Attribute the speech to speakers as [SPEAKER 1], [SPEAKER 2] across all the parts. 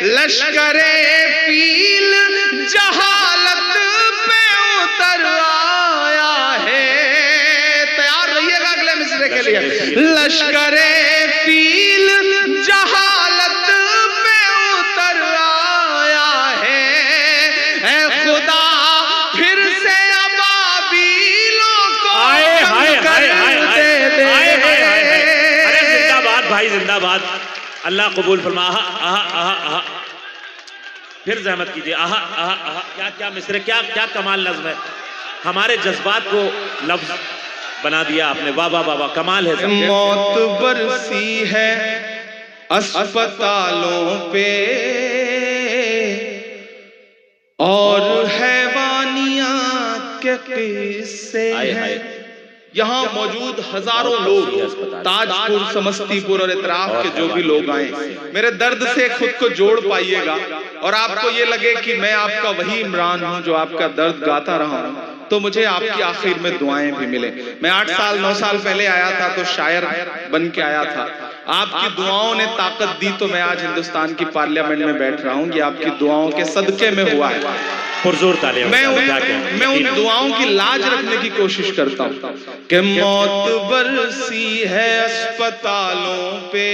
[SPEAKER 1] لشکر فیل جہالت پہ اتر آیا ہے. تیار رہیے گا اگلے مصرعے کے لیے. لشکر فیل جہالت پہ اتر آیا ہے. اے خدا پھر سے ابابیلوں کو
[SPEAKER 2] بھائی زندہ باد. اللہ قبول فرما. پھر زحمت کیجئے. کیا مصرعے، کیا کمال نظم ہے. ہمارے جذبات کو لفظ بنا دیا آپ نے. واہ واہ واہ واہ، کمال ہے.
[SPEAKER 1] موت برسی ہے اسپتالوں پہ اور حیوانیات کے قصے ہیں. یہاں موجود ہزاروں لوگ، تاجپور، سمستی پور اور اطراف کے جو بھی لوگ آئیں، میرے درد سے خود کو جوڑ پائیے گا اور آپ کو یہ لگے کہ میں آپ کا وہی عمران ہوں جو آپ کا درد گاتا رہا ہوں، تو مجھے آپ کی آخر میں دعائیں بھی ملیں. میں 8 سال 9 سال پہلے آیا تھا تو شاعر بن کے آیا تھا. آپ کی دعاؤں نے طاقت دی تو میں آج ہندوستان کی پارلیمنٹ میں بیٹھ رہا ہوں. یہ آپ کی دعاؤں کے صدقے میں ہوا ہے.
[SPEAKER 2] پرزور تعلیم.
[SPEAKER 1] میں ان دعاؤں کی لاج رکھنے کی کوشش کرتا ہوں کہ موت برسی ہے اسپتالوں پہ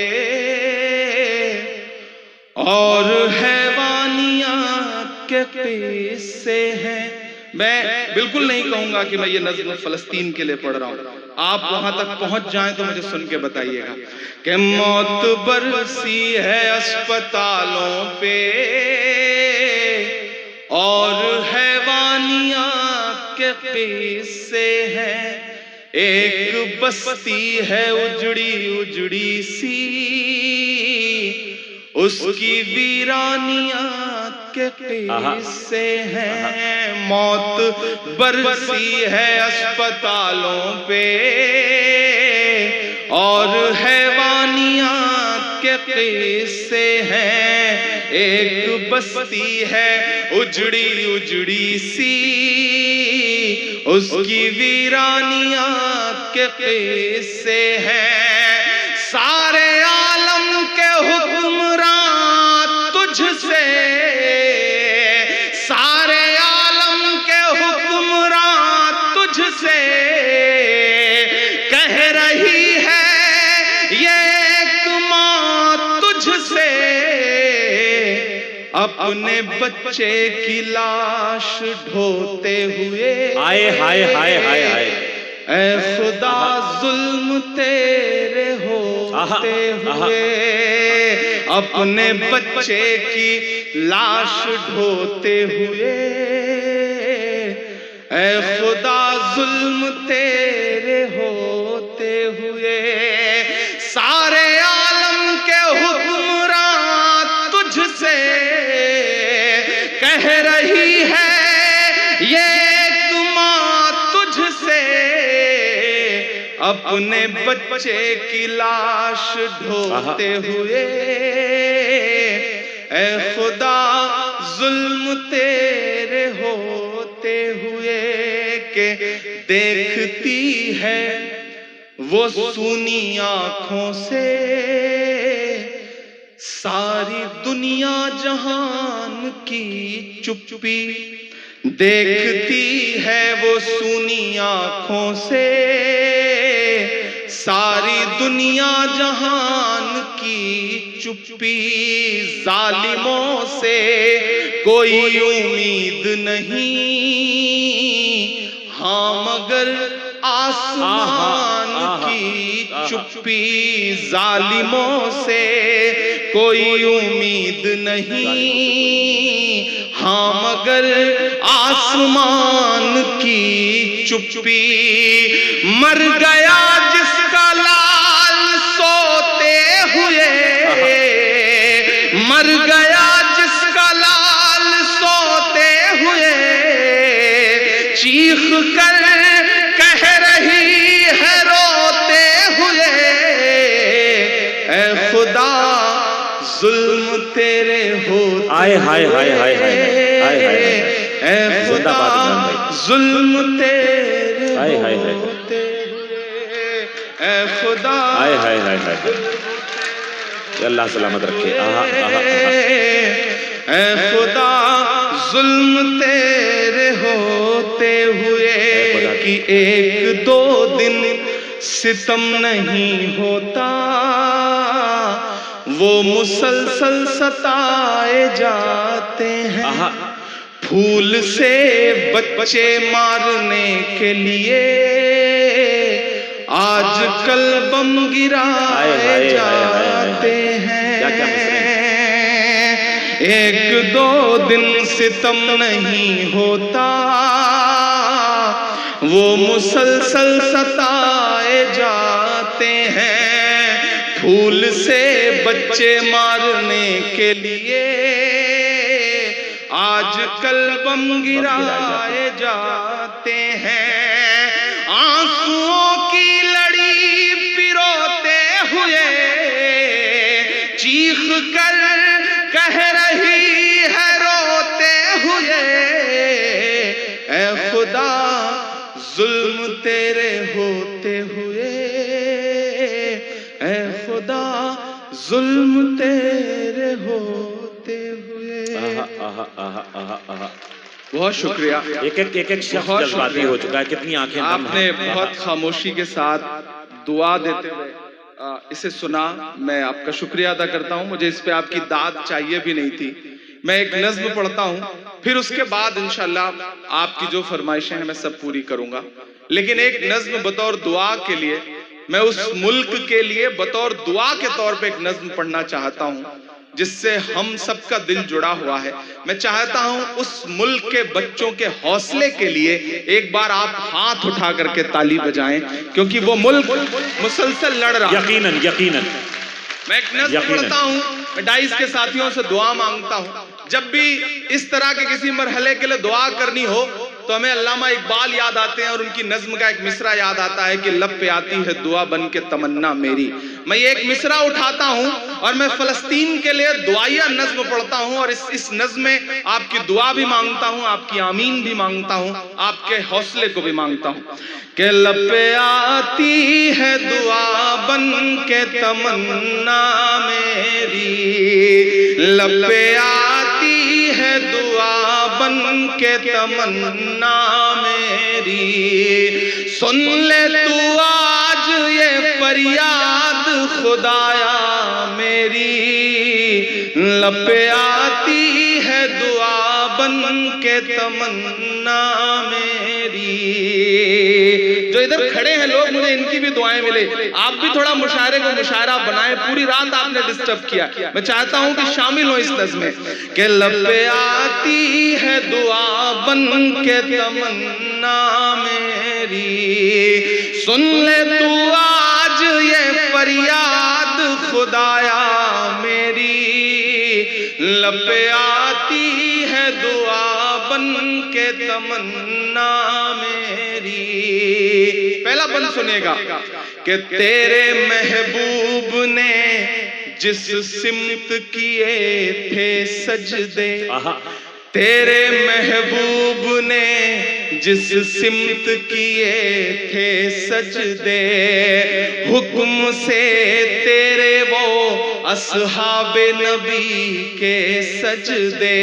[SPEAKER 1] اور حیوانیات کے قصے ہیں. میں بالکل نہیں کہوں گا کہ میں یہ نظم فلسطین کے لیے پڑھ رہا ہوں. آپ وہاں تک پہنچ جائیں تو مجھے سن کے بتائیے گا کہ موت برسی ہے اسپتالوں پہ اور حیوانیات کے قصے ہیں. ایک بستی ہے اجڑی اجڑی سی، اس کی ویرانیات کے قصے ہیں. موت برسی ہے اسپتالوں پہ اور حیوانیات کے قصے ہیں. ایک بستی ہے اجڑی اجڑی سی، اس کی ویرانیات کے قصے ہیں. سارے عالم کے حکمران تجھ سے، سارے عالم کے حکمران تجھ سے کہہ رہی ہے یہ ایک ماں تجھ سے اپنے بچے کی لاش ڈھوتے ہوئے.
[SPEAKER 2] آئے ہائے ہائے ہائے ہائے.
[SPEAKER 1] اے خدا ظلم تیرے ہوتے ہوئے اپنے بچے کی لاش ڈھوتے ہوئے. اے خدا ظلم تیرے ہوتے ہوئے. سارے عالم کے حکمران تجھ سے کہہ رہی ہے یہ ایک ماں تجھ سے اپنے بچے کی لاش ڈھوتے ہوئے. اے خدا ظلم تیرے ہوتے ہوئے کہ دیکھتی ہے وہ سونی آنکھوں سے ساری دنیا جہان کی چپی. دیکھتی ہے وہ سونی آنکھوں سے ساری دنیا جہان کی چپی. ظالموں سے کوئی امید نہیں، ہاں مگر آسمان کی چپی. ظالموں سے کوئی امید نہیں، ہاں مگر آسمان کی چپی. مر گیا جس کا لال سوتے ہوئے، مر گیا جس کا لال سوتے ہوئے، چیخ کر کہہ رہی ہے روتے ہوئے. اے خدا ظلم تیرے ہوتے
[SPEAKER 2] آئے ہائے ہائے ہائے ہائے.
[SPEAKER 1] اے خدا ظلم تیرے ہوتے ہوئے. اے خدا
[SPEAKER 2] ہائے ہائے ہائے ہائے. اللہ سلامت رکھے.
[SPEAKER 1] اے خدا ظلم تیرے ہوتے ہوئے کہ ایک دو دن ستم نہیں ہوتا، وہ مسلسل ستائے جاتے ہیں، پھول سے بچے مارنے کے لیے آج کل بم گرائے جاتے ہیں۔ ایک دو دن ستم نہیں ہوتا، وہ مسلسل ستائے جاتے ہیں، پھول سے بچے مارنے کے لیے آج کل بم گرائے جاتے ہیں۔ آنسوؤں کی لڑی پروتے ہوئے چیخ کر کہہ رہی ہے روتے ہوئے، اے خدا ظلم تیرے ہوتے ہوئے، اے خدا ظلم تیرے ہوتے ہوئے۔ بہت شکریہ،
[SPEAKER 2] ایک ایک شخص جذباتی ہو چکا ہے، کتنی آنکھیں
[SPEAKER 1] آپ نے بہت خاموشی کے ساتھ دعا دیتے ہوئے اسے سنا، میں آپ کا شکریہ ادا کرتا ہوں۔ مجھے اس پہ آپ کی داد چاہیے بھی نہیں تھی۔ میں ایک نظم پڑھتا ہوں، پھر اس کے بعد انشاءاللہ آپ کی جو فرمائشیں ہیں میں سب پوری کروں گا، لیکن ایک نظم بطور دعا کے لیے، میں اس ملک کے لیے بطور دعا کے طور پہ ایک نظم پڑھنا چاہتا ہوں جس سے ہم سب کا دل جڑا ہوا ہے۔ میں چاہتا ہوں اس ملک کے بچوں کے حوصلے کے لیے ایک بار آپ ہاتھ اٹھا کر کے تالی بجائیں، کیونکہ وہ ملک مسلسل لڑ رہا ہے۔
[SPEAKER 2] یقیناً یقیناً۔
[SPEAKER 1] میں ایک نظم پڑھتا ہوں، میں ڈائس کے ساتھیوں سے دعا مانگتا ہوں۔ جب بھی اس طرح کے کسی مرحلے کے لیے دعا کرنی ہو تو ہمیں علامہ اقبال یاد آتے ہیں، اور ان کی نظم کا ایک مصرع یاد آتا ہے کہ لب پہ آتی ہے دعا بن کے تمنا میری۔ میں یہ ایک مصرع اٹھاتا ہوں اور میں فلسطین کے لیے دعائیہ نظم پڑھتا ہوں، اور اس نظم میں آپ کی دعا بھی مانگتا ہوں، آپ کی آمین بھی مانگتا ہوں، آپ کے حوصلے کو بھی مانگتا ہوں کہ لب پہ آتی ہے دعا بن کے تمنا میری، لب پہ آتی ہے دعا بن کے تمنا میری، سن لے تو آج یہ فریاد خدایا میری، لب پہ آتی ہے دعا بن کے تمنا میری۔ جو ادھر کھڑے ہیں لوگ، مجھے ان کی بھی دعائیں ملے، آپ بھی تھوڑا مشاعرے کو مشاعرہ بنائیں، پوری رات آپ نے ڈسٹرب کیا، میں چاہتا ہوں کہ شامل ہو اس نظم میں کہ لب پہ آتی ہے دعا بن کے تمنا میری، سن لے تو آج یہ فریاد خدایا میری، لب پہ آتی ہے دعا بن کے تمنا میری۔ پہلا بند سنیے گا کہ تیرے محبوب نے جس سمت کیے تھے سجدے، تیرے محبوب نے جس سمت کیے تھے سجدے، حکم سے تیرے وہ اصحاب نبی کے سجدے،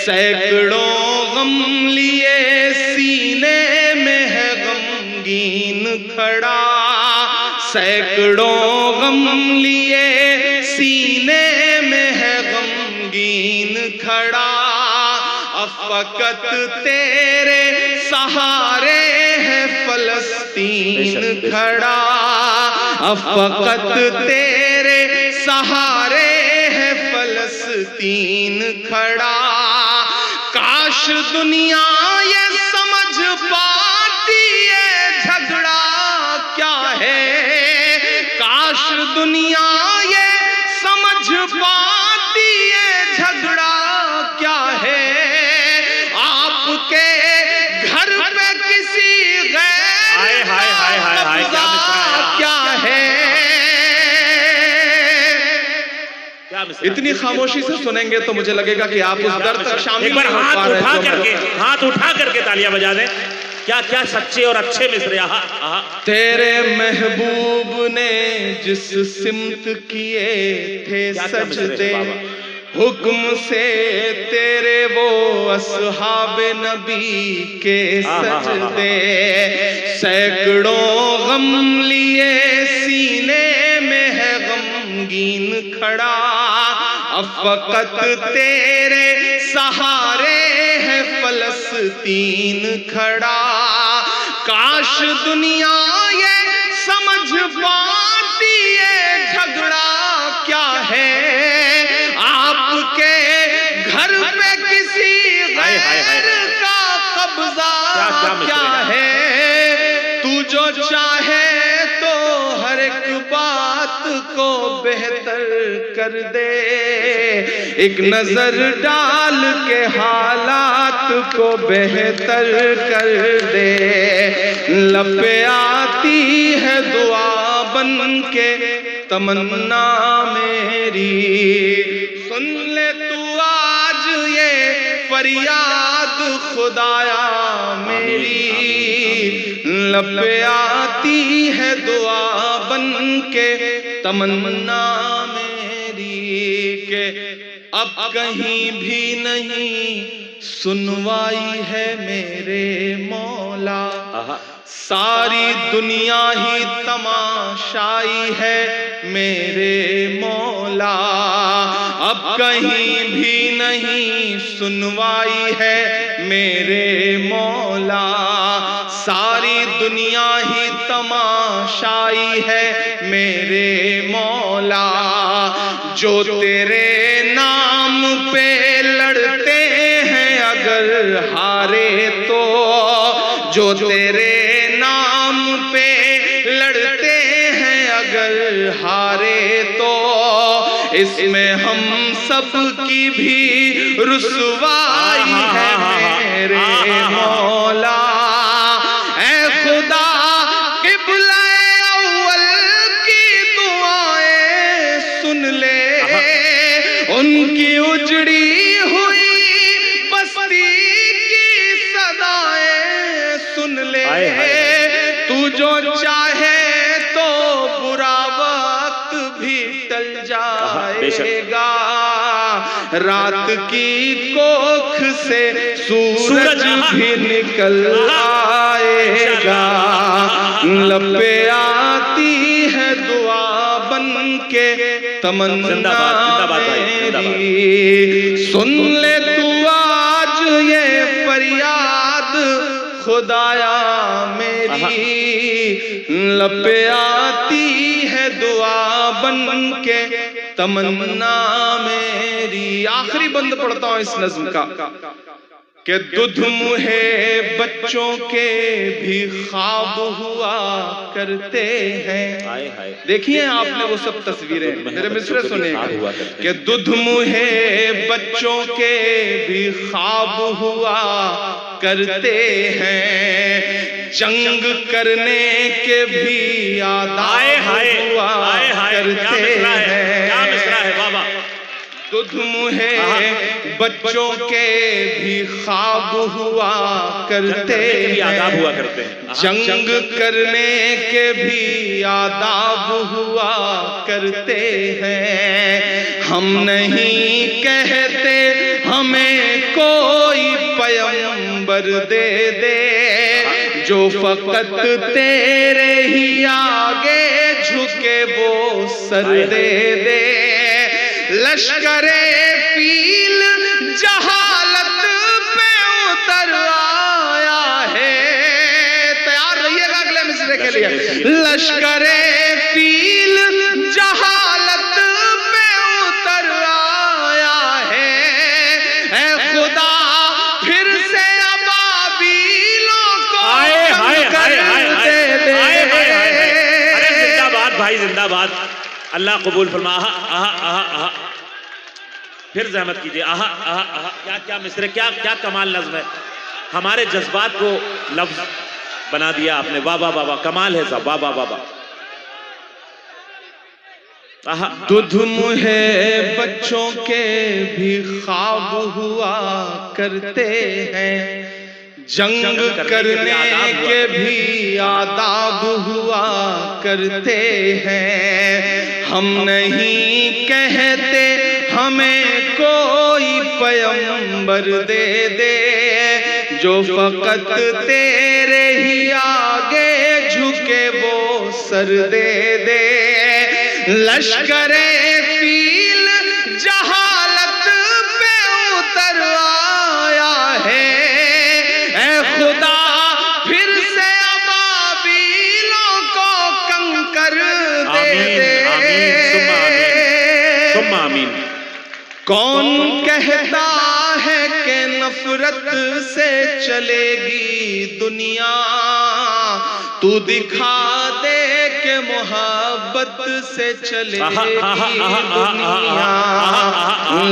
[SPEAKER 1] سینکڑوں غم لیے سینے میں ہے غمگین کھڑا، سینکڑوں غم لیے سینے میں ہے غمگین کھڑا، فقط تیرے سہارے ہے فلسطین کھڑا، فقط تیرے سہارے ہے فلسطین کھڑا، کاش دنیا یہ سمجھ پاتی ہے جھگڑا کیا ہے، کاش دنیا یہ سمجھ پاتی ہے جھگڑا کیا ہے، آپ کے گھر پہ کسی غیر کیا ہے۔ اتنی خاموشی سے سنیں گے تو مجھے لگے گا کہ آپ اس درد تک شامل
[SPEAKER 2] ایک بار ہاتھ اٹھا کر کے تالیاں بجا دیں۔ کیا کیا سچے اور اچھے مصرے۔
[SPEAKER 1] تیرے محبوب نے جس سمت کیے تھے سجدے، حکم سے تیرے وہ اصحاب نبی کے سجدے، سینکڑوں غم لیے سینے میں ہے غمگین کھڑا، اب فقط تیرے سہارے ہے فلسطین کھڑا۔ کاش دنیا یہ سمجھ پاتی ہے جھگڑا کیا ہے، آپ کے گھر پہ کسی غیر کا قبضہ کیا ہے۔ تو جو چاہے تو ہر ایک بات کو بہتر کر دے، ایک نظر ڈال کے حالات کو بہتر کر دے۔ لب پہ آتی ہے دعا بن کے تمنا میری، سن لے تو آج یہ فریاد خدایا میری۔ لب پہ آتی ہے دعا بن کے تمنا میری، کہ اب کہیں بھی نہیں سنوائی ہے میرے مولا، ساری دنیا ہی تماشائی ہے میرے مولا۔ اب کہیں بھی نہیں سنوائی ہے میرے مولا، ساری دنیا ہی تماشائی ہے میرے مولا۔ جو تیرے نام پہ لڑتے ہیں اگر ہارے تو، جو تیرے نام پہ لڑتے ہیں اگر ہارے تو، اس میں ہم سب کی بھی رسوائی ہے میرے مولا۔ اے خدا قبلہ اول کی دعائیں سن لے، ان کی اجڑی ہوئی بستی کی صدائیں سن لے۔ تو جو چاہے تو برا وقت بھی ٹل جائے گا، رات کی کوکھ سے سورج بھی نکل آئے گا۔ لب پہ آتی ہے دعا بن کے تمنا میری، سن لے تو آج یہ فریاد خدایا میری۔ لب پہ آتی ہے دعا بن کے تمنا میری۔ آخری بند پڑھتا ہوں اس نظم کا، کہ دودھ منہے بچوں کے بھی خواب ہوا کرتے ہیں۔ دیکھیے آپ نے وہ سب تصویریں، میرے مصرے سنیں گا، کہ دودھ منہے بچوں کے بھی خواب ہوا کرتے ہیں، جنگ کرنے کے بھی آداب ہوا کرتے ہیں۔ دودھ منہے بچوں کے بھی خواب ہوا کرتے ہیں، جنگ کرنے کے بھی آداب ہوا کرتے ہیں۔ ہم نہیں کہتے ہمیں کوئی پیغمبر دے دے، جو فقط تیرے ہی آگے جھکے وہ سر دے دے۔ لشکر فیل جہالت پہ اتر آیا ہے، تیار رہیے گا اگلے مصرے کے لیے۔ لشکر فیل جہالت پہ اتر آیا ہے، اے خدا پھر سے ابابیلوں کو کر دے دے۔
[SPEAKER 2] زندہ باد بھائی، زندہ باد، اللہ قبول فرما۔ پھر زحمت کیجئے۔ کیا مصرے، کیا کمال نظم ہے، ہمارے جذبات کو لفظ بنا دیا آپ نے۔ واہ واہ واہ واہ، کمال ہے صاحب، واہ واہ واہ واہ۔
[SPEAKER 1] دودھ منہے بچوں کے بھی خواب ہوا کرتے ہیں، جنگ کرنے کے بھی آداب ہوا کرتے ہیں۔ ہم نہیں کہتے ہمیں کوئی پیغمبر دے دے جو فقط تیرے ہی آگے جھکے وہ سر دے دے. لشکر فیل جہالت پہ اتر آیا ہے، اے خدا پھر سے ابابیلوں کو کنکر دے دے.
[SPEAKER 2] ثم آمین.
[SPEAKER 1] کون کہتا ہے کہ نفرت سے چلے گی دنیا، تو دکھا دے کہ محبت سے چلے گی دنیا.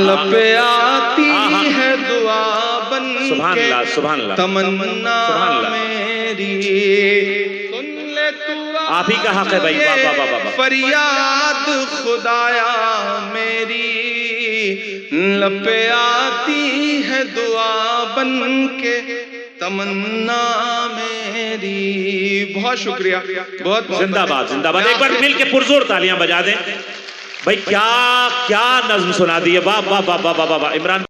[SPEAKER 1] لب آتی ہے دعا بن کے تمنا میری، سن لے تو
[SPEAKER 2] آپ ہی کا حق ہے بھائی.
[SPEAKER 1] فریاد خدایا میری، لب آتی ہے دعا بن کے تمنا میری. بہت شکریہ، بہت
[SPEAKER 2] زندہ باد زندہ باد. ایک بار مل کے پرزور تالیاں بجا دیں بھائی. کیا نظم سنا دی ہے. واہ واہ واہ واہ واہ. عمران